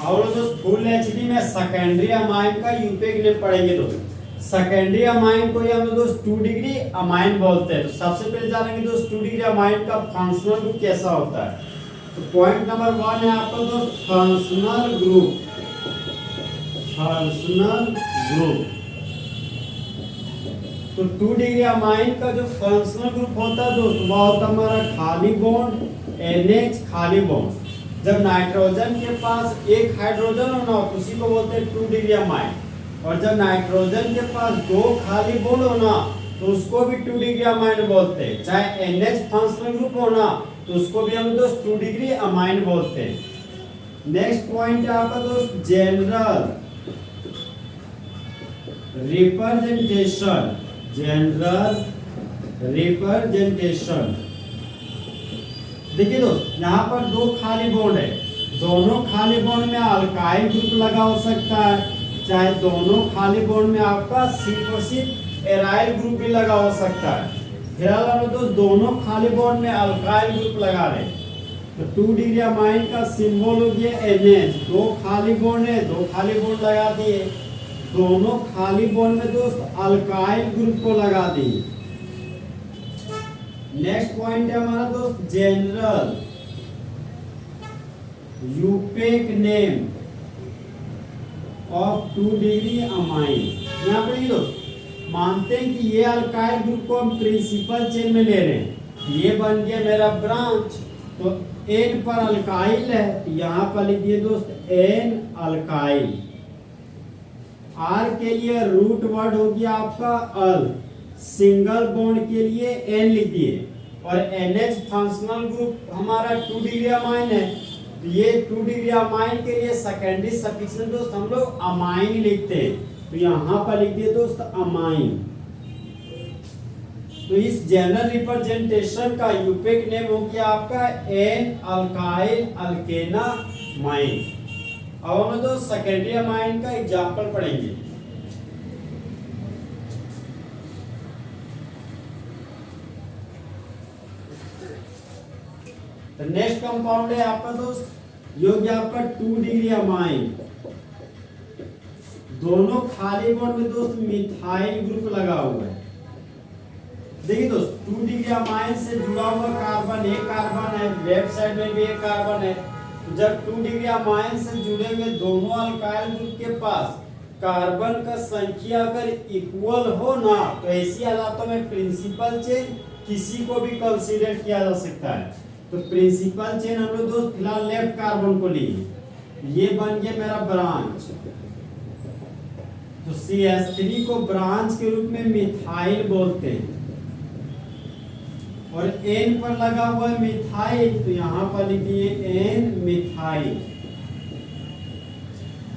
और दोस्त full HD में सेकेंडरी अमाइन का यूपीए के लिए पढ़ेंगे दोस्त। सेकेंडरी अमाइन को हम दोस्त 2 डिग्री अमाइन बोलते हैं। तो सबसे पहले जानेंगे दोस्त 2 डिग्री अमाइन का फंक्शनल ग्रुप कैसा होता है। तो पॉइंट नंबर 1 है आपका दोस्त फंक्शनल ग्रुप। फंक्शनल ग्रुप तो 2 डिग्री अमाइन का जो फंक्शनल ग्रुप होता है दोस्त वह होता है हमारा खाली बॉन्ड NH खाली बॉन्ड। जब नाइट्रोजन के पास एक हाइड्रोजन होना हो तो उसी को बोलते हैं 2 डिग्री अमाइन। और जब नाइट्रोजन के पास 2 खाली बॉन्ड होना तो उसको भी 2 डिग्री अमाइन बोलते हैं। चाहे NH फंक्शनल ग्रुप होना तो उसको भी हम दोस्त 2 डिग्री अमाइन बोलते हैं। नेक्स्ट पॉइंट है आपका दोस्त जनरल रिप्रेजेंटेशन। जनरल रिप्रेजेंटेशन देखिए दोस्त यहाँ पर 2 खाली बॉन्ड है। दोनों खाली बॉन्ड में अल्काइल ग्रुप लगा हो सकता है, चाहे दोनों खाली बॉन्ड में आपका सिर्फ एराइल ग्रुप भी लगा हो सकता है। फिलहाल हम दोस्त दोनों खाली बॉन्ड में अल्काइल ग्रुप लगा रहे हैं। तो 2 डिग्री अमाइन का सिंबल हो गया NH। 2 खाली बॉन्ड है, 2 खाली बॉन्ड लगा दिए। दोनों खाली बॉन्ड में दोस्त अल्काइल ग्रुप को लगा दिए। नेक्स्ट पॉइंट है हमारा दोस्त general IUPAC name of 2 degree amine. यहाँ पर ये दोस्त मानते हैं कि ये अल्काइल ग्रुप को हम प्रिंसिपल चेन में ले रहे हैं। ये बन गया मेरा ब्रांच। तो N पर अल्काइल है तो यहाँ पर लिख दिए दोस्त N अल्काइल। R के लिए रूट वर्ड हो गया आपका अल। सिंगल बॉन्ड के लिए N लिख दिए। और NH फंक्शनल ग्रुप हमारा 2 डिग्री अमाइन है तो ये 2 डिग्री अमाइन के लिए सेकेंडरी सफिक्स में दोस्त हम लोग अमाइन लिखते हैं। तो यहाँ पर लिख दिए दोस्त अमाइन। तो इस जनरल रिप्रेजेंटेशन का यूपेक नेम हो गया आपका N अल्काइल अल्केना माइन। अब हम दोस्त सेकेंडरी अमाइन का एग्जांपल पढ़ेंगे। तो नेक्स्ट कंपाउंड है आपका दोस्त ये हो गया आपका 2 डिग्री अमाइन। दोनों खाली बॉन्ड में दोस्त मिथाइल ग्रुप लगा हुआ है। देखिए दोस्त 2 डिग्री अमाइन से जुड़ा हुआ कार्बन एक कार्बन है, लेफ्ट साइड में भी एक कार्बन है। तो जब 2 डिग्री अमाइन से जुड़े हुए दोनों अल्काइल ग्रुप के पास कार्बन का संख्या अगर इक्वल हो ना तो ऐसी हालातों में प्रिंसिपल चेन किसी को भी कंसीडर किया जा सकता है। तो प्रिंसिपल चेन हम लोग दोस्त फिलहाल लेफ्ट कार्बन को लिए, ये बन गया मेरा ब्रांच। तो CH3 को ब्रांच के रूप में मिथाइल बोलते हैं। और N पर लगा हुआ है मिथाइल तो यहाँ पर लिख दिए N मिथाइल।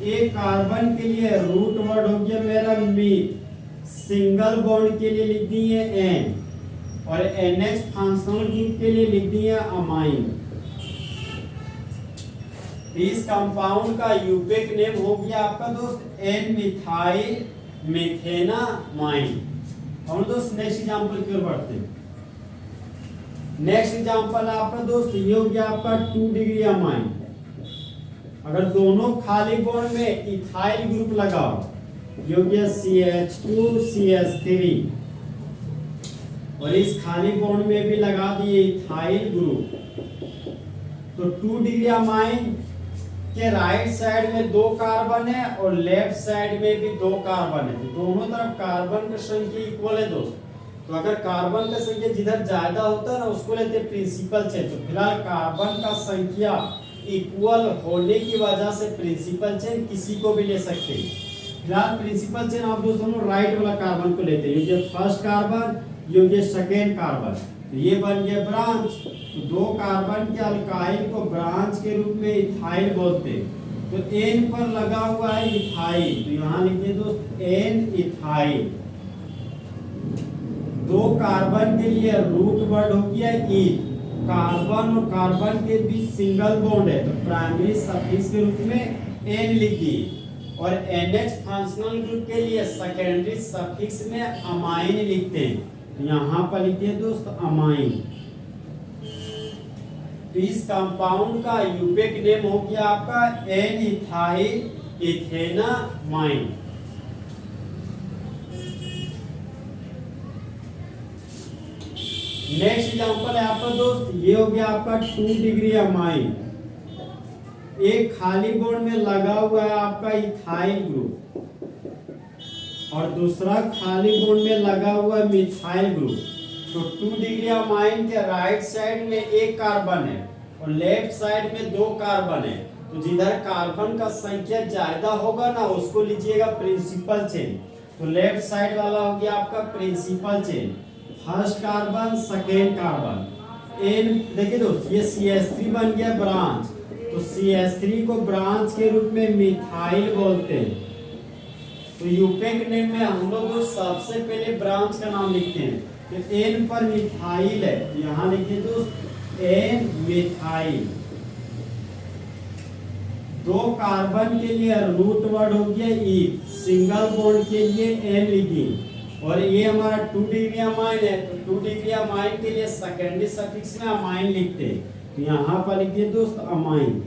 एक कार्बन के लिए रूट वर्ड हो गया मेरा मीथ। सिंगल बॉन्ड के लिए लिख दिए N। और NH फंक्शनल ग्रुप के लिए लिख दिए अमाइन। इस कंपाउंड का यूपेक नेम हो गया आपका दोस्त N मिथाइल मेथेनामाइन। हम दोस्त नेक्स्ट एग्जांपल की ओर बढ़ते हैं। नेक्स्ट एग्जांपल आपका दोस्त ये हो गया आपका 2 डिग्री अमाइन। अगर दोनों खाली बॉन्ड में इथाइल ग्रुप लगाओ ये हो गया CH2 CH3 और इस खाली बॉन्ड में भी लगा दिए इथाइल ग्रुप। तो 2 डिग्री अमाइन के राइट साइड में 2 कार्बन है और लेफ्ट साइड में भी 2 कार्बन है। तो दोनों तरफ कार्बन की संख्या इक्वल है दोस्त। तो अगर कार्बन का संख्या जिधर ज्यादा होता है ना उसको लेते हैं प्रिंसिपल चेन। तो फिलहाल कार्बन का संख्या इक्वल होने की वजह से प्रिंसिपल चेन किसी को भी ले सकते हैं। फिलहाल प्रिंसिपल चेन आप दोस्तों राइट वाला कार्बन को लेते हैं। ये फर्स्ट कार्बन, ये सेकेंड कार्बन, तो ये बन गया ब्रांच। तो 2 कार्बन के अल्काइल को ब्रांच के रूप में इथाइल बोलते हैं। तो N पर लगा हुआ है इथाइल तो यहाँ लिखिए दोस्त N इथाइल। 2 कार्बन के लिए रूट वर्ड हो गया ईथ। कार्बन और कार्बन के बीच सिंगल बॉन्ड है तो प्राइमरी सफिक्स के रूप में N लिख दिए। और NH फंक्शनल ग्रुप के लिए सेकेंडरी सफिक्स में अमाइन लिखते हैं। यहाँ पर लिखते हैं दोस्त अमाइन। इस कंपाउंड का यूपिक नेम हो गया आपका N ethyl ethanamine. Next example है आपका दोस्त, ये हो गया आपका 2 डिग्री अमाइन। एक खाली बॉन्ड में लगा हुआ है आपका इथाइल ग्रुप और दूसरा खाली बॉन्ड में लगा हुआ है मिथाइल ग्रुप। तो 2 डिग्री अमाइन के राइट साइड में एक कार्बन है और लेफ्ट साइड में 2 कार्बन है। तो जिधर कार्बन का संख्या ज्यादा होगा ना उसको लीजिएगा प्रिंसिपल चेन। तो लेफ्ट साइड वाला हो गया आपका principal chain, first carbon second carbon. एन देखिए दोस्त, ये CH3 बन गया ब्रांच। तो CH3 को ब्रांच के रूप में मिथाइल बोलते हैं। तो यूपेक नेम में हम लोग तो सबसे पहले ब्रांच का नाम लिखते हैं। तो एन पर मिथाइल है, यहाँ लिखिए दोस्त एन मिथाइल। 2 कार्बन के लिए रूट वर्ड हो गया ई, सिंगल बॉन्ड के लिए एन लिखिए। और ये हमारा 2 डिग्री अमाइन है, तो 2 डिग्री अमाइन के लिए सेकेंडरी सफिक्स में अमाइन लिखते हैं। तो यहाँ पर लिखिए दोस्त अमाइन।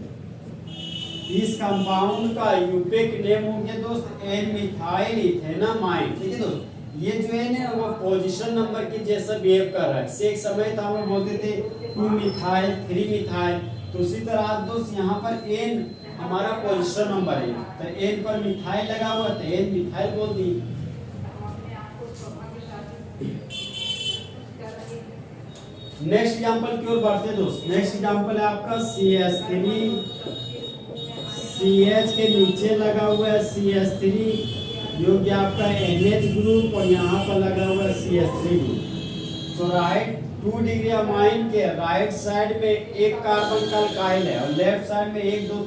इस कंपाउंड का यूपिक नेम हो गया दोस्त एन मिथाइल इथेनामाइन। ठीक है दोस्त, ये जो है ना वो पोजीशन नंबर के जैसा बिहेव कर रहा है। एक समय था हम लोग बोलते थे 2 मिथाइल 3 मिथाइल, तो उसी तरह दोस्त यहाँ पर एन हमारा पोजीशन नंबर है। तो एन पर मिथाइल लगा हुआ तो एन मिथाइल बोल दी। नेक्स्ट एग्जांपल की ओर बढ़ते दोस्त। नेक्स्ट एग्जांपल है आपका CH3, CH के नीचे लगा हुआ है CH3 जो कि आपका NH ग्रुप और यहाँ पर लगा हुआ है CH3 ग्रुप। तो राइट 2 डिग्री अमाइन के राइट साइड में एक कार्बन का अल्काइल है और लेफ्ट साइड में 1 2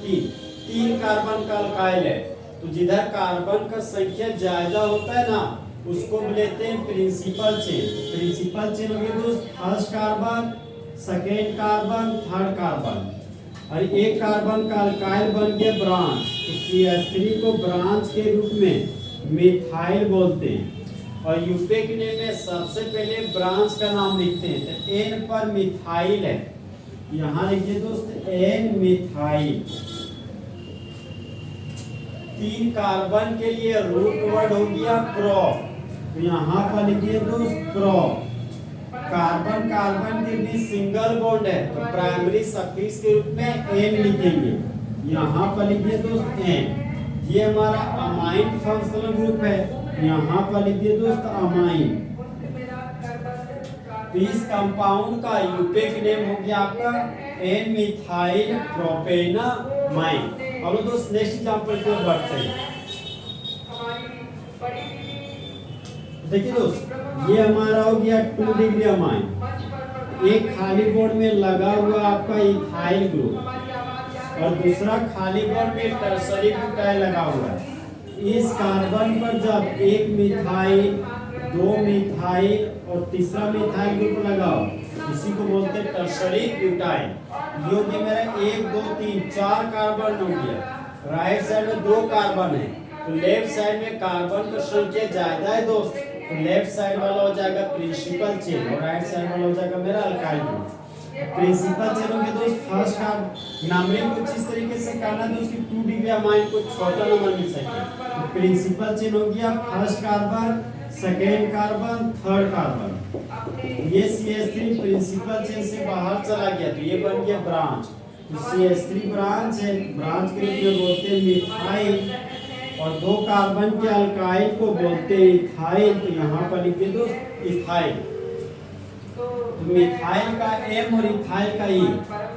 3 कार्बन का अल्काइल है। तो जिधर कार्बन का संख्या ज्यादा होता है ना उसको लेते हैं प्रिंसिपल चेन। प्रिंसिपल चेन हो गया दोस्त first carbon second carbon third carbon और एक कार्बन का अल्काइल बन गया ब्रांच। तो CH3 को ब्रांच के रूप में मिथाइल बोलते हैं। और यूपिक नेम में सबसे पहले ब्रांच का नाम लिखते हैं। तो एन पर मिथाइल है, यहाँ लिखिए दोस्त एन मिथाइल। 3 कार्बन के लिए रूट वर्ड हो गया प्रो, तो यहाँ पर लिखिए दोस्त प्रो। कार्बन कार्बन के बीच सिंगल बॉन्ड है तो प्राइमरी सफिक्स के रूप में एन लिखेंगे, यहाँ पर लिखिए दोस्त एन। ये हमारा अमाइन फंक्शनल ग्रुप है, यहाँ पर लिखिए दोस्त अमाइन। इस कंपाउंड का यूपिक नेम हो गया आपका एन मिथाइल प्रोपेनामाइन। अब दोस्त नेक्स्ट एग्जांपल की ओर बढ़ते हैं। देखिए दोस्त, ये हमारा हो गया 2 डिग्री अमाइन। एक खाली बॉन्ड में लगा हुआ आपका इथाइल ग्रुप और दूसरा खाली बॉन्ड में टर्सरी ब्यूटाइल लगा हुआ है। इस कार्बन पर जब एक मिथाइल 2 मिथाइल और तीसरा मिथाइल ग्रुप लगाओ इसी को बोलते हैं टर्सरी ब्यूटाइल। ये हो गया मेरा 1 2 3 4 कार्बन हो गया। राइट साइड में 2 कार्बन है तो लेफ्ट साइड में कार्बन की संख्या ज्यादा है दोस्त, तो लेफ्ट साइड वाला हो जाएगा प्रिंसिपल चेन और राइट साइड वाला हो जाएगा मेरा अल्काइल ग्रुप। प्रिंसिपल चेन हो गया दोस्त फर्स्ट कार्बन। नंबरिंग कुछ इस तरीके से करना दोस्त कि 2 डिग्री अमाइन को छोटा नंबर मिल सके। तो प्रिंसिपल चेन हो गया first carbon second carbon third carbon. ये CH3 प्रिंसिपल चेन से बाहर चला गया तो ये बन गया ब्रांच। तो CH3 ब्रांच है, ब्रांच के रूप में बोलते हैं मिथाइल और 2 कार्बन के अल्काइल को बोलते हैं इथाइल। तो यहाँ पर लिखिए दोस्त इथाइल। तो मिथाइल का M और इथाइल का E।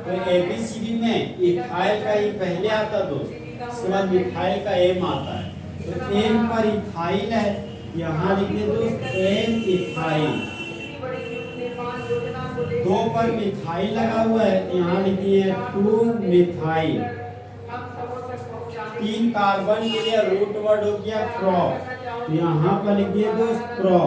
तो ABCD में इथाइल का E पहले आता दोस्त, उसके बाद मिथाइल का M आता है। तो M पर इथाइल है, यहाँ लिखिए दोस्त N इथाइल। 2 पर मिथाइल लगा हुआ है, यहाँ लिखिए 2 मिथाइल। 3 कार्बन के लिए रूट वर्ड हो गया प्रो, तो यहाँ पर लिखिए दोस्त pro.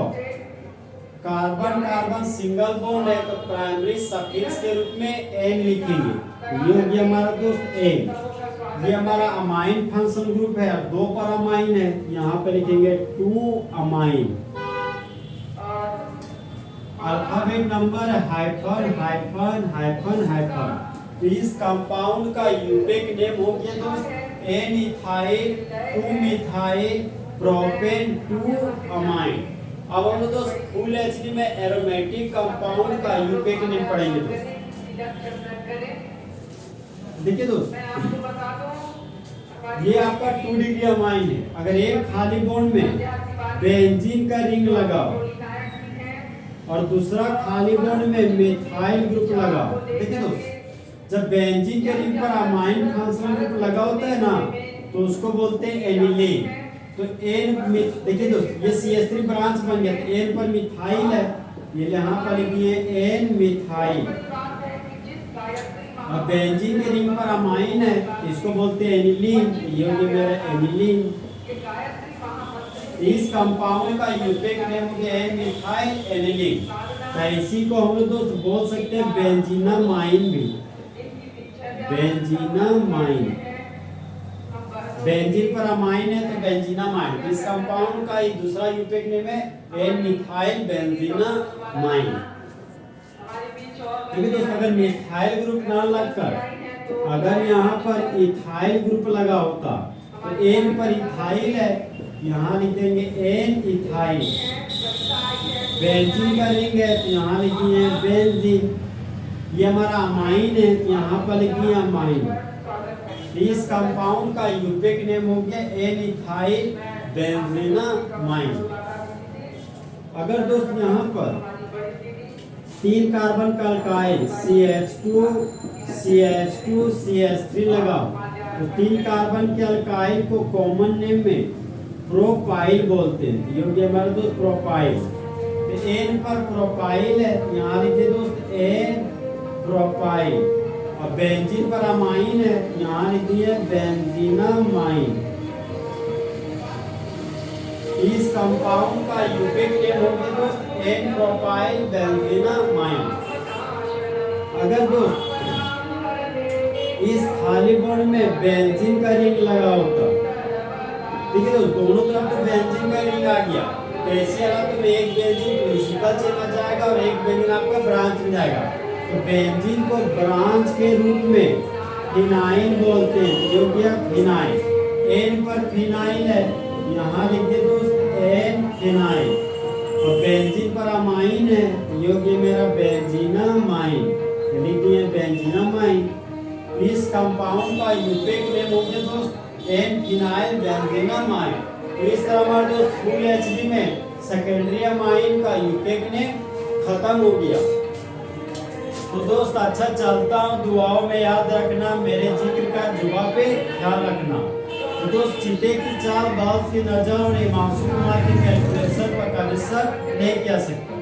Carbon carbon single bond है तो प्राइमरी सफिक्स के रूप में एन लिखेंगे। ये हो गया हमारा दोस्त एन। ये हमारा अमाइन फंक्शन ग्रुप है, 2 पर अमाइन है, यहाँ पे लिखेंगे 2 amine. Alphabet number hyphen hyphen hyphen hyphen. तो इस कंपाउंड का यूपेक नेम हो गया दोस्त N ethyl 2 methyl propane 2 amine. अब हम लोग दोस्त फुल एचडी में एरोमेटिक कंपाउंड का यूपेक नेम पढ़ेंगे दोस्त। देखिए दोस्त, ये आपका 2 डिग्री अमाइन है। अगर एक खाली बॉन्ड में बेंजीन का रिंग लगाओ और दूसरा खाली बॉन्ड में मिथाइल ग्रुप लगाओ, देखिए दोस्त, जब बेंजीन के रिंग पर अमाइन फंक्शनल ग्रुप लगा होता है ना, तो उसको बोलते हैं एनिलीन। तो एन देखिए दोस्त, ये CH3 ब्रांच बन गया, तो एन पर मिथाइल है, ये यहाँ पर लिखिए एन मिथाइल। अब बेंजीन के रिंग पर अमाइन है, इसको बोलते हैं एनिलीन, ये हो गया मेरा एनिलीन। इस कंपाउंड का यूपेक नेम हो गया है मिथाइल एनिलीन। तो इसी को हम लोग दोस्त बोल सकते हैं बेंजीनामाइन भी, बेंजीनामाइन। बेंजीन पर अमाइन है तो बेंजीनामाइन। इस कंपाउंड का एक दूसरा यूपेक नेम है एन मिथाइल बेंजीनामाइन। देखिए दोस्तों, अगर मिथाइल ग्रुप ना लगकर अगर यहाँ पर इथाइल ग्रुप लगा होता, तो एन पर इथाइल है, यहाँ लिख देंगे एन इथाइल। बेंजीन का रिंग है, तो यहाँ लिखिए बेंजीन। ये हमारा अमाइन है, तो यहाँ पर लिखिए अमाइन। इस कंपाउंड का यूपेक नेम हो गया एन इथाइल बेंजीनामाइन। अगर दोस्त यहाँ पर 3 कार्बन का अल्काइल CH2 CH2 CH3 लगाओ, तो 3 कार्बन के अल्काइल को कॉमन नेम में प्रोपाइल बोलते हैं। ये हो गया हमारा दोस्त प्रोपाइल। तो एन पर प्रोपाइल है, यहाँ लिखिए दोस्त एन प्रोपाइल। और बेंजीन पर अमाइन है, यहाँ लिखिए बेंजीनामाइन। इस कंपाउंड का यूपेक नेम हो गया दोस्त एन प्रोपाइल बेंजीनामाइन। अगर दोस्त इस खाली बॉन्ड में बेंजीन का रिंग लगा होता, ठीक है दोस्त, दोनों तरफ तो बेंजीन का रिंग आ गया, तो ऐसे हालात में एक बेंजीन प्रिंसिपल चेन में जाएगा और एक बेंजीन आपका ब्रांच में जाएगा। तो बेंजीन को ब्रांच के रूप में फिनाइल बोलते हैं। ये हो गया फिनाइल। एन पर फिनाइल है, यहाँ लिखिए दोस्त एन फिनाइल। और बेंजीन पर अमाइन है, ये हो गया मेरा बेंजीनामाइन, लिखिए बेंजीनामाइन। इस कंपाउंड का यूपेक नेम हो गया दोस्त एन फिनाइल बेंजीनामाइन। तो इस तरह हमारे दोस्त फुल एचडी में सेकेंडरी अमाइन का यूपेक नेम खत्म हो गया। तो दोस्त अच्छा चलता हूँ, दुआओं में याद रखना, मेरे जिक्र का दुआ पे ख्याल रखना। तो दोस्त चीते की चाल, बात की नजर और इमाम कुमार की कैलकुलेशन पर कमिश्नर नहीं कह सकता।